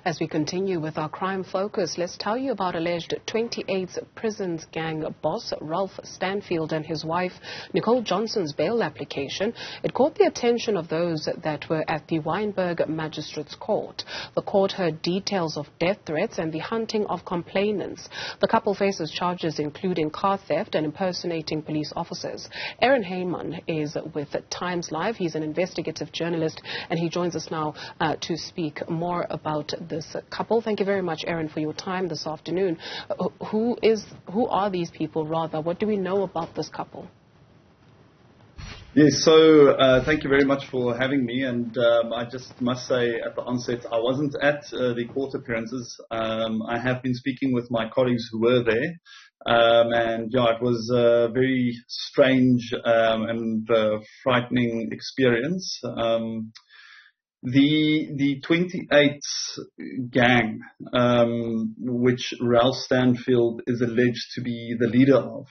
As we continue with our crime focus, let's tell you about alleged 28th prisons gang boss Ralph Stanfield and his wife Nicole Johnson's bail application. It caught the attention of those that were at the Wynberg Magistrates Court. The court heard details of death threats and the hunting of complainants. The couple faces charges including car theft and impersonating police officers. Aron Hyman is with Timeslive. He's an investigative journalist and he joins us now to speak more about this couple. Thank you very much, Aron, for your time this afternoon. Who are these people, rather? What do we know about this couple? Yes, so thank you very much for having me, and I just must say at the onset I wasn't at the court appearances. I have been speaking with my colleagues who were there, and yeah, it was a very strange and frightening experience. The 28 gang, which Ralph Stanfield is alleged to be the leader of,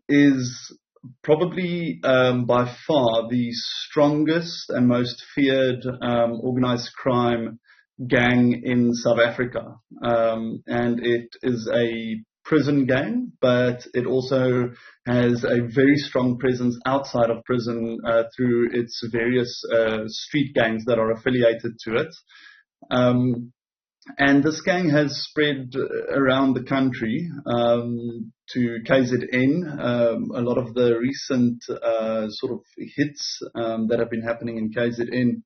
is probably by far the strongest and most feared organized crime gang in South Africa. And it is a prison gang, but it also has a very strong presence outside of prison through its various street gangs that are affiliated to it. And this gang has spread around the country to KZN. A lot of the recent sort of hits that have been happening in KZN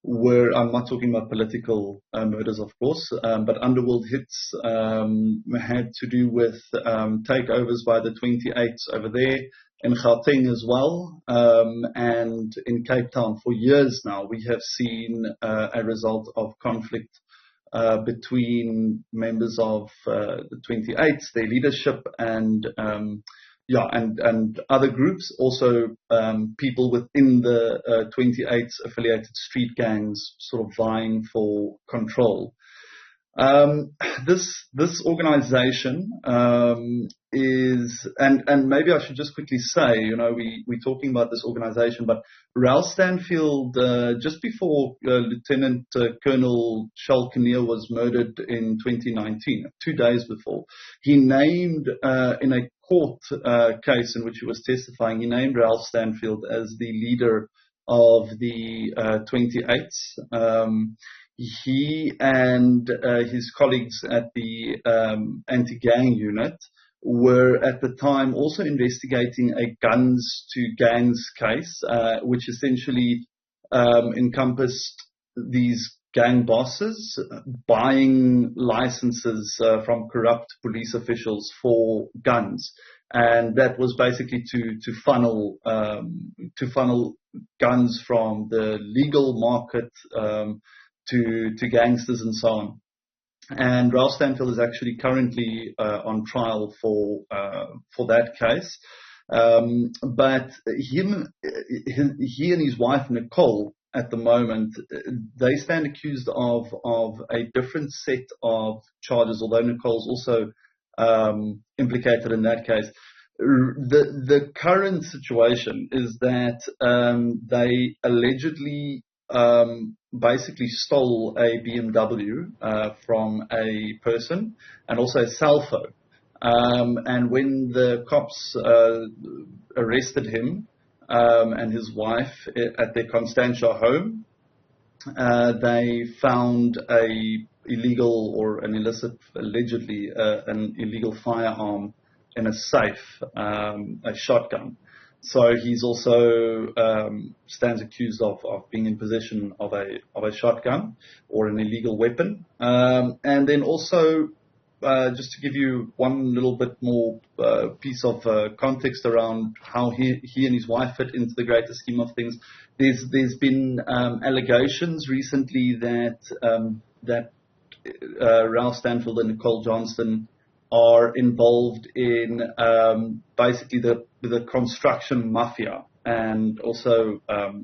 were, I'm not talking about political murders, of course, but underworld hits had to do with takeovers by the 28s over there, in Gauteng as well, and in Cape Town. For years now, we have seen a result of conflict between members of the 28s, their leadership, and other groups, also people within the 28s affiliated street gangs sort of vying for control. This organization is, and maybe I should just quickly say, we're talking about this organization, but Ralph Stanfield, just before Lieutenant Colonel Charles Kinnear was murdered in 2019, 2 days before, he named in a court case in which he was testifying, he named Ralph Stanfield as the leader of the 28s. He and his colleagues at the anti-gang unit were at the time also investigating a guns to gangs case, which essentially encompassed these gang bosses buying licenses from corrupt police officials for guns, and that was basically to funnel guns from the legal market to gangsters and so on. And Ralph Stanfield is actually currently on trial for that case. But he and his wife Nicole, at the moment, they stand accused of a different set of charges, although Nicole's also implicated in that case. The current situation is that they allegedly basically stole a BMW from a person and also a cell phone. And when the cops arrested him and his wife at their Constantia home, they found allegedly an illegal firearm in a safe, a shotgun. So he's also stands accused of being in possession of a shotgun or an illegal weapon. And then also, just to give you one little bit more piece of context around how he and his wife fit into the greater scheme of things, there's been allegations recently that Ralph Stanfield and Nicole Johnson are involved in basically the construction mafia and also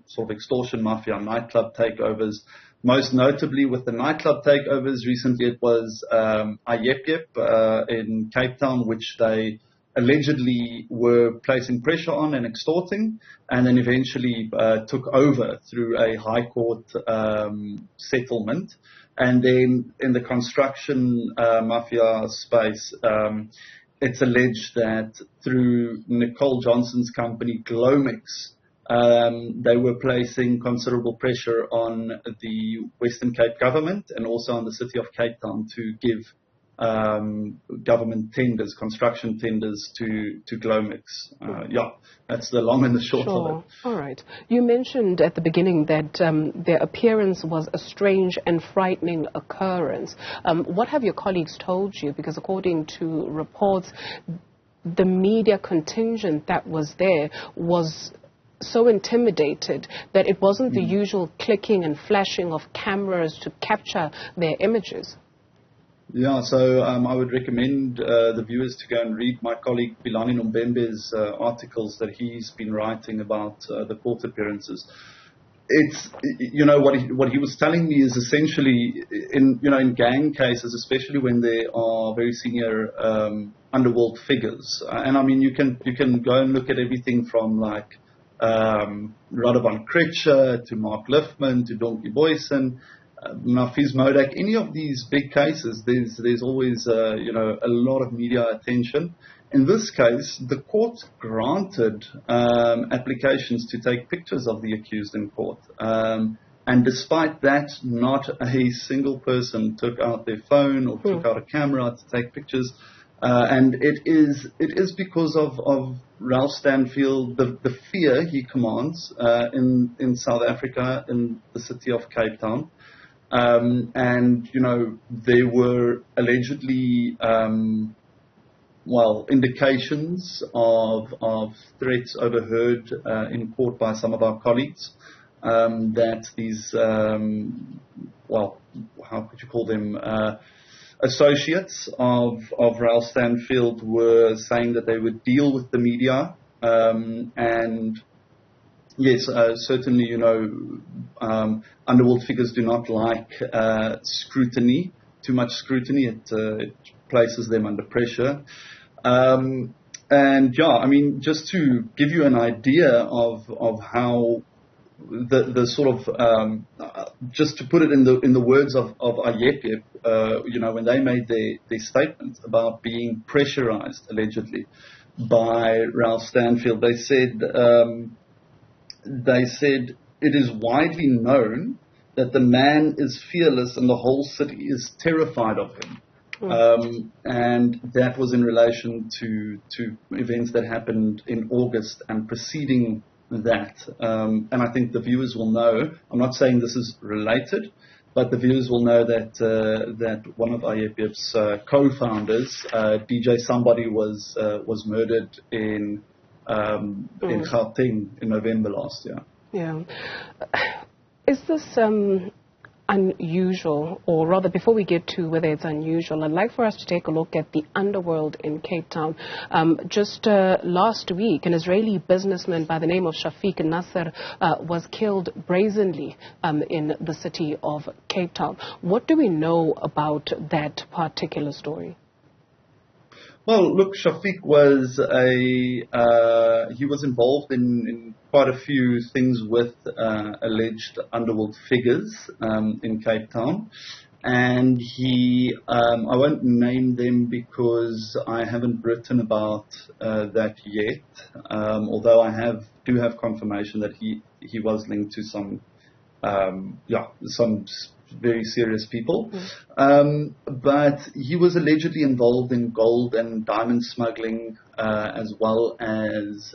sort of extortion mafia, nightclub takeovers. Most notably with the nightclub takeovers, recently it was Ayep in Cape Town, which they allegedly were placing pressure on and extorting, and then eventually took over through a high court settlement. And then in the construction mafia space, it's alleged that through Nicole Johnson's company, Glomix, they were placing considerable pressure on the Western Cape government and also on the city of Cape Town to give government tenders, construction tenders to Glomix. Yeah, that's the long and the short of it. All right. You mentioned at the beginning that their appearance was a strange and frightening occurrence. What have your colleagues told you? Because according to reports, the media contingent that was there was so intimidated that it wasn't the usual clicking and flashing of cameras to capture their images. Yeah, so I would recommend the viewers to go and read my colleague Bilani Nombembe's articles that he's been writing about the court appearances. It's, what he was telling me is essentially in gang cases, especially when there are very senior underworld figures. And I mean, you can go and look at everything from like Radovan Kretscher to Mark Liffman to Donkey Boysen, Nafiz Modak, any of these big cases, there's always a lot of media attention. In this case, the court granted applications to take pictures of the accused in court, and despite that, not a single person took out their phone or took out a camera to take pictures. And it is because of Ralph Stanfield, the fear he commands in South Africa, in the city of Cape Town. And, there were allegedly, indications of threats overheard in court by some of our colleagues, that these, how could you call them, associates of Ralph Stanfield were saying that they would deal with the media, and yes, certainly, underworld figures do not like scrutiny, too much scrutiny. It places them under pressure. And yeah, I mean, just to give you an idea of how the sort of, just to put it in the words of IEPIP, when they made their statement about being pressurized, allegedly, by Ralph Stanfield, they said it is widely known that the man is fearless and the whole city is terrified of him. And that was in relation to events that happened in August and preceding that. And I think the viewers will know, I'm not saying this is related, but the viewers will know that one of IEPF's co-founders, DJ Somebody, was murdered in Gauteng in November last year. Yeah. Is this unusual, or rather, before we get to whether it's unusual, I'd like for us to take a look at the underworld in Cape Town. Just last week, an Israeli businessman by the name of Shafiq Nasser was killed brazenly in the city of Cape Town. What do we know about that particular story? Well, look, Shafiq was he was involved in quite a few things with alleged underworld figures in Cape Town, and I won't name them because I haven't written about that yet. Although I do have confirmation that he was linked to some very serious people. But he was allegedly involved in gold and diamond smuggling, as well as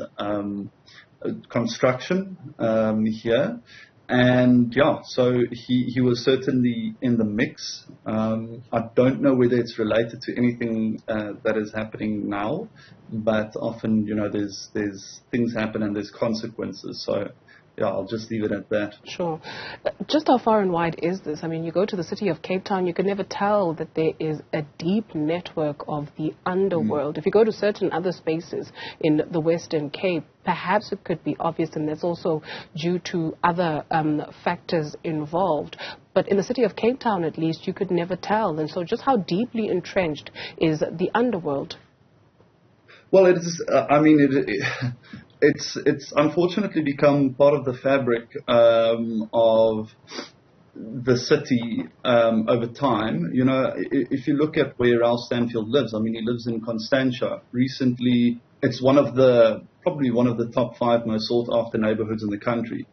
construction here. And yeah, so he was certainly in the mix. I don't know whether it's related to anything that is happening now, but often, there's things happen and there's consequences. So yeah, I'll just leave it at that. Sure. Just how far and wide is this? I mean, you go to the city of Cape Town, you can never tell that there is a deep network of the underworld. If you go to certain other spaces in the Western Cape, perhaps it could be obvious, and that's also due to other factors involved. But in the city of Cape Town, at least, you could never tell. And so just how deeply entrenched is the underworld? Well, it is, it's unfortunately become part of the fabric of the city over time. You know, if you look at where Ralph Stanfield lives, I mean, he lives in Constantia. Recently, it's probably one of the top 5 most sought after neighborhoods in the country.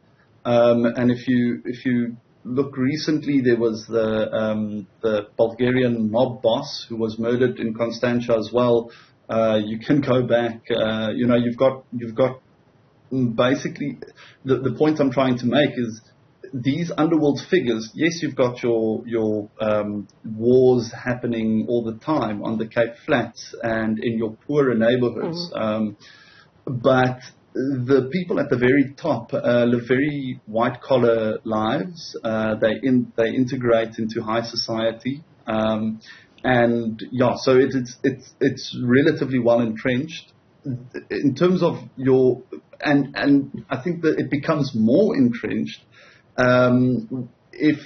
And if you look recently, there was the Bulgarian mob boss who was murdered in Constantia as well. You can go back. You know, you've got basically the point I'm trying to make is these underworld figures. Yes, you've got your wars happening all the time on the Cape Flats and in your poorer neighborhoods, but the people at the very top live very white-collar lives. They integrate into high society, and yeah, so it's relatively well entrenched in terms of your and I think that it becomes more entrenched if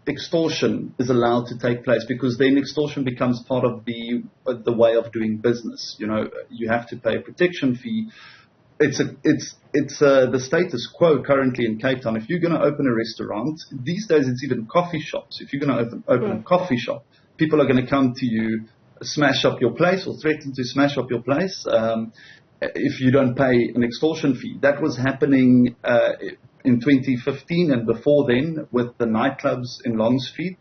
extortion is allowed to take place, because then extortion becomes part of the way of doing business. You know, you have to pay a protection fee. It's the status quo currently in Cape Town. If you're going to open a restaurant, these days it's even coffee shops. If you're going to open a coffee shop, people are going to come to you, smash up your place or threaten to smash up your place if you don't pay an extortion fee. That was happening in 2015 and before then with the nightclubs in Long Street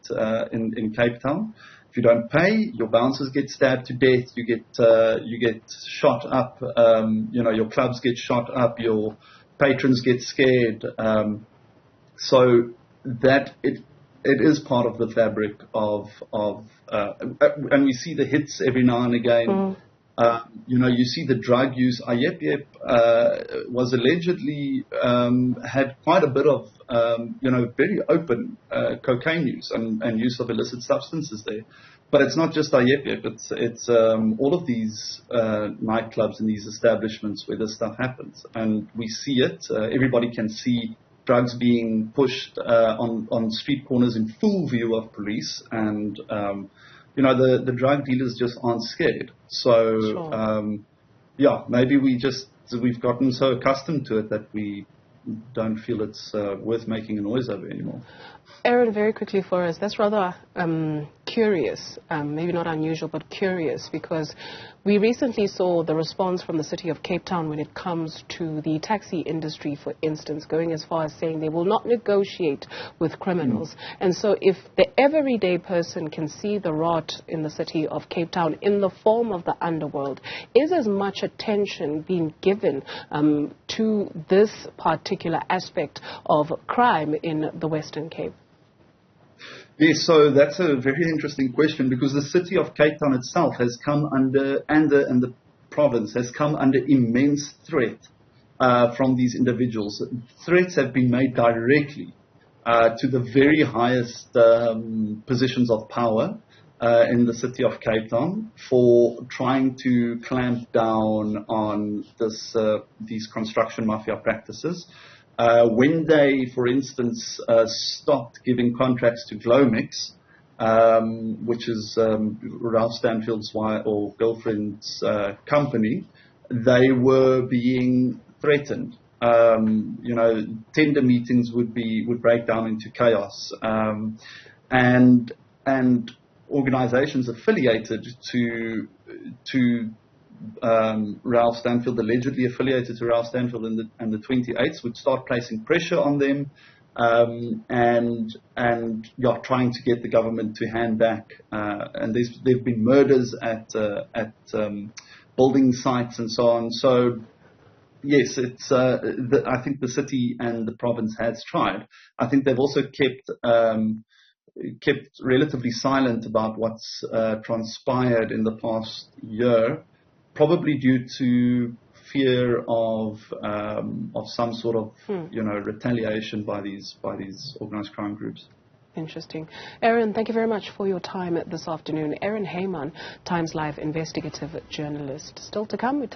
in Cape Town. If you don't pay, your bouncers get stabbed to death. You get shot up. You know, your clubs get shot up. Your patrons get scared. So that it is part of the fabric of and we see the hits every now and again. You know, you see the drug use. Ayep was allegedly had quite a bit of you know, very open cocaine use and use of illicit substances there. But it's not just Ayep. It's all of these nightclubs and these establishments where this stuff happens, and we see it. Everybody can see drugs being pushed on street corners in full view of police, and you know, the drug dealers just aren't scared. So, sure. Yeah, maybe we've gotten so accustomed to it that we don't feel it's worth making a noise over anymore. Aron, very quickly for us, that's rather curious, maybe not unusual, but curious, because we recently saw the response from the city of Cape Town when it comes to the taxi industry, for instance, going as far as saying they will not negotiate with criminals. And so if the everyday person can see the rot in the city of Cape Town in the form of the underworld, is as much attention being given to this particular aspect of crime in the Western Cape? Yes, so that's a very interesting question, because the city of Cape Town itself has come under, and the province has come under immense threat from these individuals. Threats have been made directly to the very highest positions of power in the city of Cape Town for trying to clamp down on these construction mafia practices. When they, for instance, stopped giving contracts to Glomix, which is Ralph Stanfield's wife or girlfriend's company, they were being threatened. You know, tender meetings would break down into chaos, and organizations affiliated to Ralph Stanfield, allegedly affiliated to Ralph Stanfield and the 28s, would start placing pressure on them and trying to get the government to hand back. And there've been murders at building sites and so on. So yes, it's I think the city and the province has tried. I think they've also kept relatively silent about what's transpired in the past year, probably due to fear of some sort of retaliation by these organized crime groups. Interesting. Aron, thank you very much for your time this afternoon. Aron Hyman, Timeslive investigative journalist. Still to come, we